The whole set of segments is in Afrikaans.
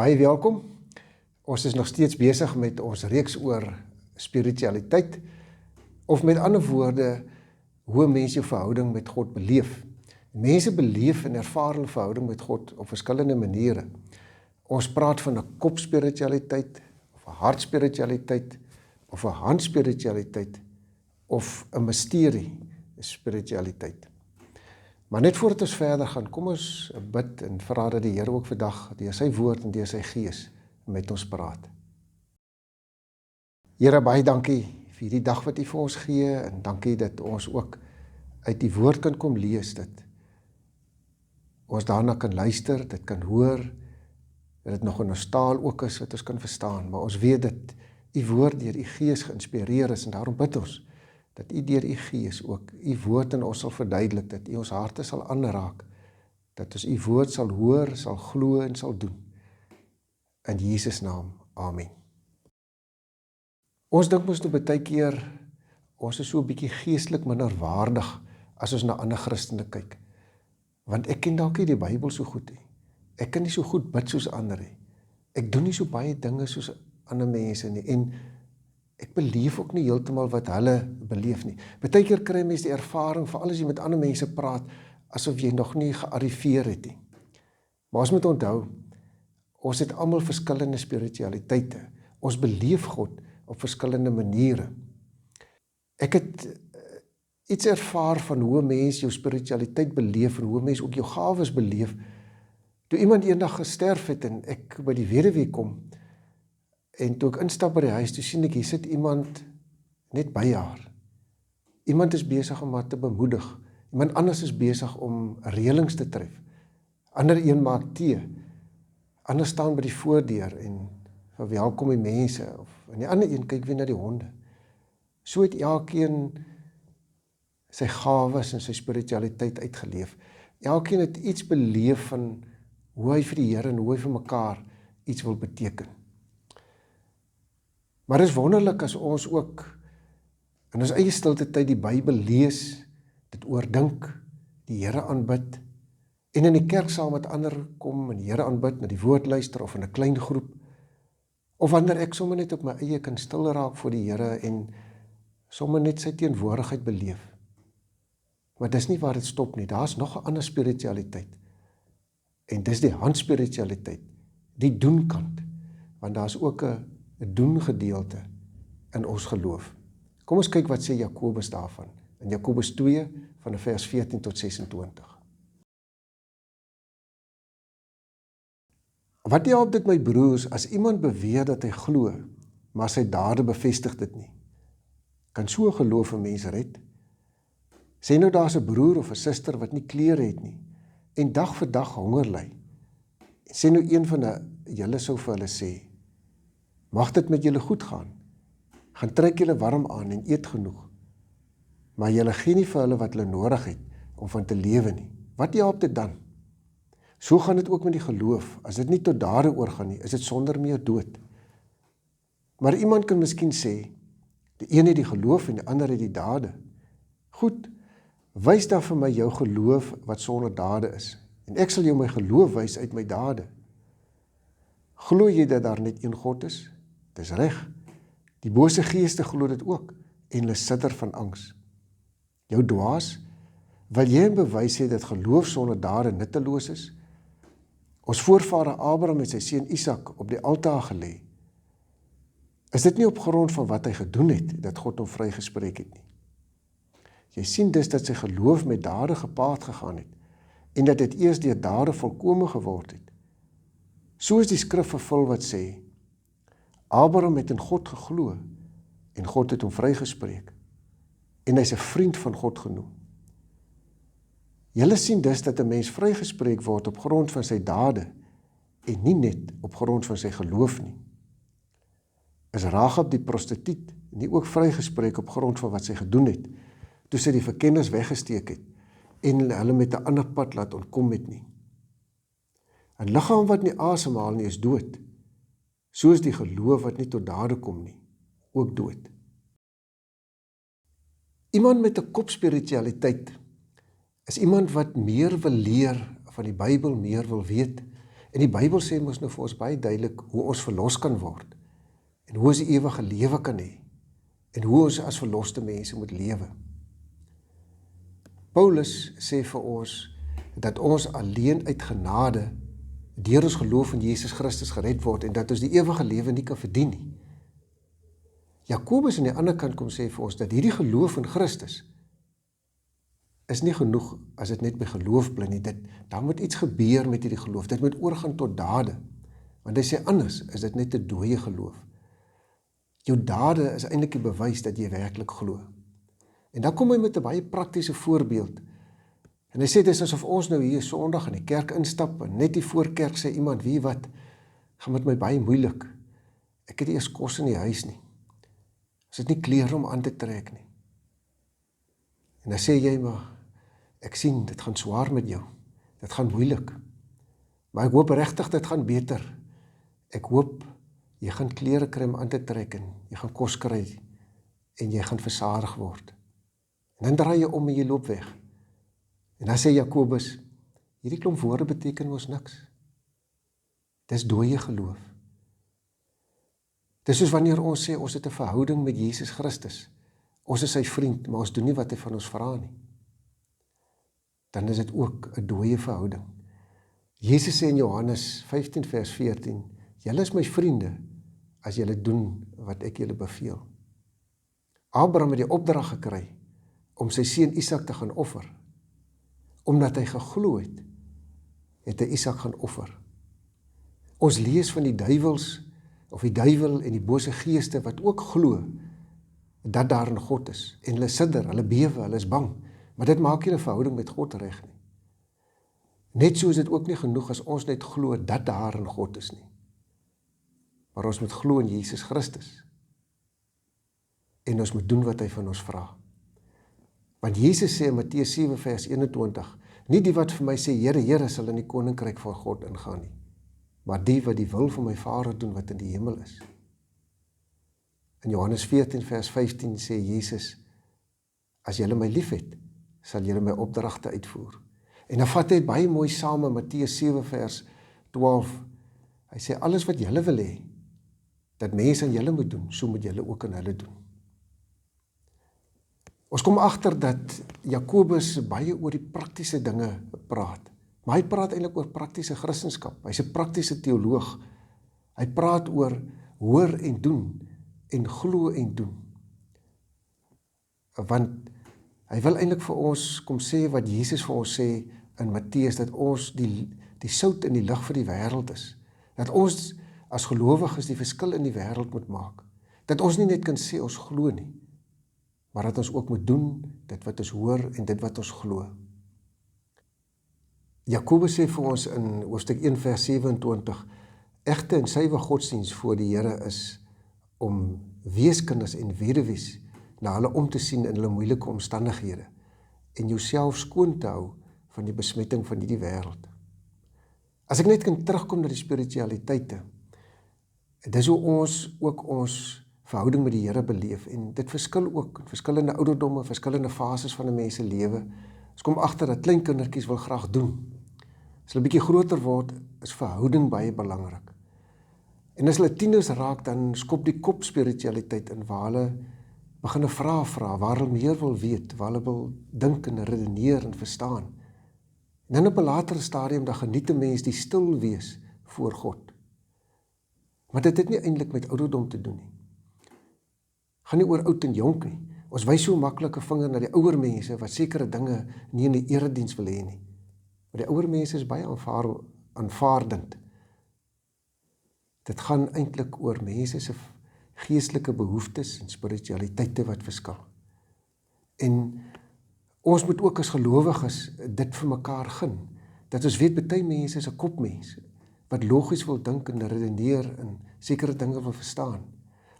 Baie welkom. Ons is nog steeds besig met ons reeks oor spiritualiteit, of met ander woorde, hoe mense jou verhouding met God beleef. Mense beleef en ervaar hulle verhouding met God op verskillende maniere. Ons praat van 'n kopspiritualiteit, of 'n hartspiritualiteit, of 'n handspiritualiteit, of 'n mysterie spiritualiteit. Maar net voordat ons verder gaan, kom ons bid en vra dat die Here ook vandag deur sy woord en deur sy gees met ons praat. Here, baie dankie vir die dag wat U vir ons gee, en dankie dat ons ook uit die woord kan kom lees, dat ons daarna kan luister, dit kan hoor, dat dit nog in ons taal ook is wat ons kan verstaan, maar ons weet dat U woord deur U gees geïnspireer is, en daarom bid ons dat U deur U gees ook U woord in ons sal verduidelik, dat U ons harte sal aanraak, dat ons U woord sal hoor, sal glo en sal doen. In Jesus naam, amen. Ons dink mos nou baie keer, ons is so 'n bietjie geestelik minderwaardig as ons na ander Christene kyk. Want ek ken dalk nie die Bybel so goed nie. Ek kan nie so goed bid soos ander nie. Ek doen nie so baie dinge soos ander mense nie, en ek beleef ook nie heeltemal wat hulle beleef nie. Baie keer kry mense die ervaring, veral as jy met ander mense praat, asof jy nog nie gearriveer het nie. Maar ons moet onthou, ons het almal verskillende spiritualiteite. Ons beleef God op verskillende maniere. Ek het iets ervaar van hoe mens jou spiritualiteit beleef, en hoe mens ook jou gawes beleef, toe iemand eendag gesterf het, en ek by die weduwee kom, en toe ek instap by die huis, toe sien ek, hier sit iemand net by haar. Iemand is besig om haar te bemoedig. Iemand anders is besig om reëlings te tref. Ander een maak tee. Ander staan by die voordeur en verwelkom die mense. En die ander een kyk weer na die honde. So het elkeen sy gawes en sy spiritualiteit uitgeleef. Elkeen het iets beleef van hoe hy vir die Here en hoe hy vir mekaar iets wil beteken. Maar dit is wonderlik as ons ook in ons eie stilte tyd die Bybel lees, dit oordink, die Here aanbid, en in die kerk saam met ander kom en die Here aanbid, na die woord luister, of in 'n klein groep, of wanneer ek sommer net op my eie kan stil raak voor die Here en sommer net sy teenwoordigheid beleef. Maar dis nie waar dit stop nie, daar is nog 'n ander spiritualiteit, en dis die handspiritualiteit, die doenkant, want daar is ook 'n doen gedeelte in ons geloof. Kom ons kyk wat sê Jakobus daarvan, in Jakobus 2 van vers 14 tot 26. Wat help dit my broers, as iemand beweer dat hy glo, maar sy dade bevestig dit nie? Kan so 'n geloof 'n mens red? Sê nou daar's 'n broer of 'n suster wat nie klere het nie, en dag vir dag honger ly. En sê nou een van julle sou vir hulle sê, mag dit met julle goed gaan, gaan trek julle warm aan en eet genoeg, maar julle gee nie vir hulle wat hulle nodig het, om van te lewe nie. Wat help dit dan? So gaan dit ook met die geloof, as dit nie tot dade oorgaan nie, is dit sonder meer dood. Maar iemand kan miskien sê, die een het die geloof en die ander het die dade. Goed, wys dan vir my jou geloof wat sonder dade is, en ek sal jou my geloof wys uit my dade. Glo jy dat daar net een God is? Dis reg. Die bose geeste glo dit ook, en hulle sidder van angs. Jou dwaas, wil jy 'n bewys hê dat geloof sonder dade nutteloos is? Ons voorvader Abraham het sy seun Isak op die altaar gelê. Is dit nie op grond van wat hy gedoen het, dat God hom vrygespreek het nie? Jy sien dus dat sy geloof met dade gepaard gegaan het, en dat dit eers deur dade volkome geword het. So is die skrif vervul wat sê, Abraham het in God geglo, en God het hom vrygespreek, en hy's 'n vriend van God genoem. Julle sien dus dat 'n mens vrygespreek word op grond van sy dade, en nie net op grond van sy geloof nie. Is Rahab die prostituut nie ook vrygespreek op grond van wat sy gedoen het, toe sy die verkenners weggesteek het, en hulle met 'n ander pad laat ontkom het nie? 'n liggaam wat nie asemhaal nie is dood, so is die geloof wat nie tot dade kom nie, ook dood. Iemand met 'n kopspiritualiteit is iemand wat meer wil leer van die Bybel, meer wil weet, En die Bybel sê mos nou vir ons baie duidelik hoe ons verlos kan word en hoe ons die ewige lewe kan hê en hoe ons as verloste mense moet lewe. Paulus sê vir ons dat ons alleen uit genade deur ons geloof in Jesus Christus gered word en dat ons die ewige lewe nie kan verdien nie. Jakobus aan die ander kant kom sê vir ons dat hierdie geloof in Christus is nie genoeg as dit net by geloof bly nie. Daar moet iets gebeur met hierdie geloof. Dit moet oorgaan tot dade. Want hy sê anders is dit net 'n dooie geloof. Jou dade is eintlik die bewys dat jy werklik glo. En dan kom hy met 'n baie praktiese voorbeeld. En hy sê dit is asof ons nou hier Sondag in die kerk instap en net die voorkerk sê iemand, wie wat, gaan met my baie moeilik. Ek het nie eers kos in die huis nie. Is dit nie klere om aan te trek nie. En dan sê jy maar, ek sien, dit gaan swaar met jou. Dit gaan moeilik. Maar ek hoop regtig dit gaan beter. Ek hoop jy gaan klere kry om aan te trek en jy gaan kos kry en jy gaan versadig word. En dan draai jy om en jy loop weg. En dan sê Jakobus, hierdie klomp woorde beteken ons niks. Dis dooie geloof. Dis soos wanneer ons sê, ons het 'n verhouding met Jesus Christus. Ons is sy vriend, maar ons doen nie wat hy van ons vra nie. Dan is dit ook 'n dooie verhouding. Jesus sê in Johannes 15 vers 14, julle is my vriende, as julle doen wat ek julle beveel. Abraham het die opdrag gekry, om sy seun Isak te gaan offer. Omdat hy geglo het hy Isak gaan offer. Ons lees van die duiwels, of die duiwel en die bose geeste wat ook glo, dat daar 'n God is. En hulle sidder, hulle bewe, hulle is bang. Maar dit maak nie 'n verhouding met God reg nie. Net so is dit ook nie genoeg as ons net glo dat daar 'n God is nie. Maar ons moet glo in Jesus Christus. En ons moet doen wat hy van ons vra. Want Jesus sê in Matteus 7 vers 21, nie die wat vir my sê, Here, Here, sal in die koninkryk van God ingaan nie, maar die wat die wil van my Vader doen wat in die hemel is. In Johannes 14 vers 15 sê Jesus, as julle my liefhet, sal julle my opdragte uitvoer. En dan vat hy het baie mooi saam in Matteus 7 vers 12. Hy sê, alles wat julle wil hê, dat mense aan julle moet doen, so moet julle ook aan hulle doen. Ons kom agter dat Jakobus baie oor die praktiese dinge praat. Maar hy praat eintlik oor praktiese Christendom. Hy's 'n praktiese teoloog. Hy praat oor hoor en doen en glo en doen. Want hy wil eintlik vir ons kom sê wat Jesus vir ons sê in Matteus, dat ons die sout in die lig vir die wêreld is. Dat ons as gelowiges die verskil in die wêreld moet maak. Dat ons nie net kan sê ons glo nie, maar dat ons ook moet doen dit wat ons hoor en dit wat ons glo. Jakobus sê vir ons in hoofstuk 1 vers 27, egte en suiwer godsdiens voor die Here is om weeskinders en weduwees na hulle om te sien in hulle moeilike omstandighede en jouself skoon te hou van die besmetting van hierdie wêreld. As ek net kan terugkom na die spiritualiteite, dis hoe ons ook ons verhouding met die Here beleef en dit verskil ook in verskillende ouderdomme, verskillende fases van 'n mens se lewe. Ons kom agter dat klein kindertjies wil graag doen. As hulle 'n bietjie groter word, is verhouding baie belangrik. En as hulle tieners raak, dan skop die kop spiritualiteit in waar hulle begin 'n vraag vra, waar hulle meer wil weet, waar hulle wil dink en redeneer en verstaan. En dan op 'n latere stadium dan geniet 'n mens die stil wees voor God. Maar dit het nie eintlik met ouderdom te doen nie. Gaan nie oor oud en jonk nie. Ons wys so maklik 'n vinger na die ouer mense wat sekere dinge nie in die erediens wil hê nie. Maar die ouer mense is baie aanvaardend. Dit gaan eintlik oor mense se geestelike behoeftes en spiritualiteite wat verskil. En ons moet ook as gelowiges dit vir mekaar gun. Dat ons weet baie mense is 'n kopmens wat logies wil dink en redeneer en sekere dinge wil verstaan.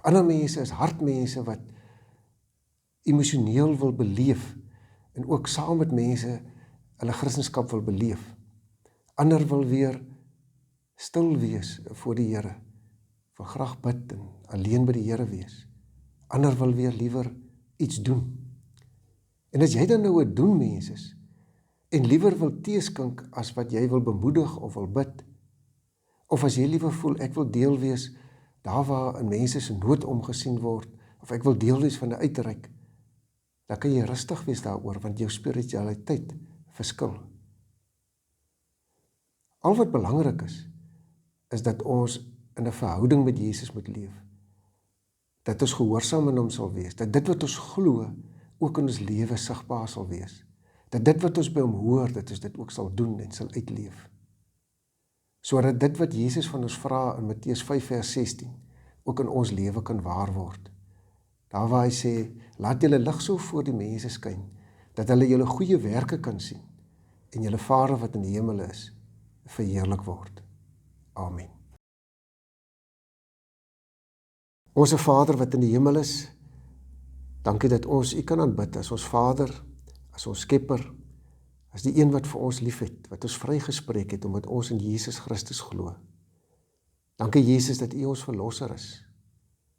Ander mense is hartmense wat emosioneel wil beleef en ook saam met mense hulle Christendom wil beleef. Ander wil weer stil wees voor die Here, wil graag bid en alleen by die Here wees. Ander wil weer liewer iets doen. En as jy dan nou 'n doenmens is en liewer wil teeskink as wat jy wil bemoedig of wil bid, Of as jy liewer voel, ek wil deel wees daar waar in mense se nood omgesien word, of ek wil deel wees van 'n uitreik, dan kan jy rustig wees daaroor, want jou spiritualiteit verskil. Al wat belangrik is dat ons in 'n verhouding met Jesus moet leef. Dat ons gehoorsaam aan hom sal wees, dat dit wat ons glo, ook in ons lewe sigbaar sal wees. Dat dit wat ons by hom hoor, dat ons dit ook sal doen en sal uitleef. Sodat dit wat Jesus van ons vra in Matteus 5 vers 16, ook in ons lewe kan waar word. Daar waar hy sê, laat julle lig so voor die mense skyn, dat hulle julle goeie werke kan sien, en julle Vader wat in die hemel is, verheerlik word. Amen. Onse Vader wat in die hemel is, dankie dat ons U kan aanbid as ons Vader, as ons Skepper, as die een wat vir ons lief het, wat ons vrygespreek het, omdat ons in Jesus Christus glo. Dankie Jesus dat U ons verlosser is.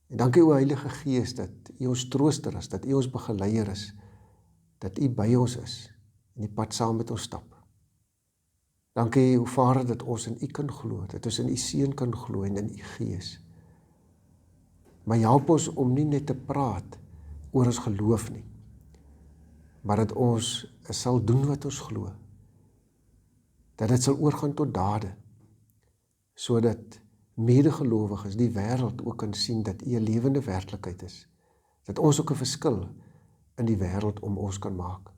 En dankie O Heilige Gees dat U ons trooster is, dat U ons begeleier is, dat U by ons is, en die pad saam met ons stap. Dankie O Vader dat ons in U kan glo, dat ons in U Seun kan glo en in U Gees. Maar help ons om nie net te praat oor ons geloof nie, maar dat ons sal doen wat ons glo. Dat dit sal oorgaan tot dade, sodat medegelowiges die wêreld ook kan sien dat U 'n lewende werklikheid is. Dat ons ook 'n verskil in die wêreld om ons kan maak.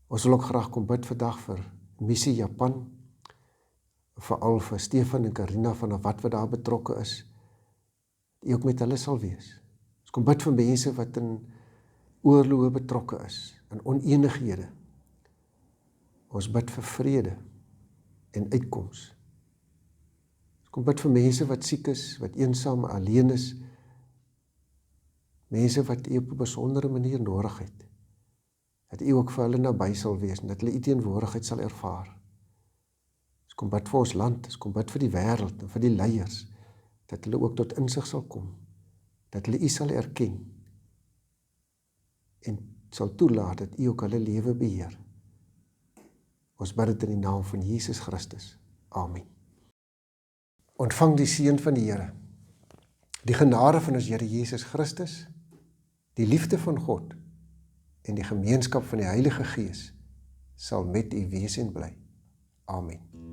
Ons wil ook graag kom bid vandag vir Missie Japan, veral vir Stefan en Karina van wat daar betrokke is, U ook met hulle sal wees. Ons kom bid vir mense wat in oorloë betrokke is, in onenighede. Ons bid vir vrede en uitkoms. Ons kom bid vir mense wat siek is, wat eensaam, alleen is, mense wat U op 'n besondere manier nodig het, dat U ook vir hulle naby sal wees, en dat hulle U teenwoordigheid sal ervaar. Ons kom bid vir ons land, ons kom bid vir die wêreld, en vir die leiers, dat hulle ook tot insig sal kom, dat hulle U sal erken, en sal toelaat dat U ook hulle lewe beheer. Ons bid dit in die naam van Jesus Christus. Amen. Ontvang die seën van die Here, die genade van ons Here Jesus Christus, die liefde van God en die gemeenskap van die Heilige Gees sal met u wees en bly. Amen.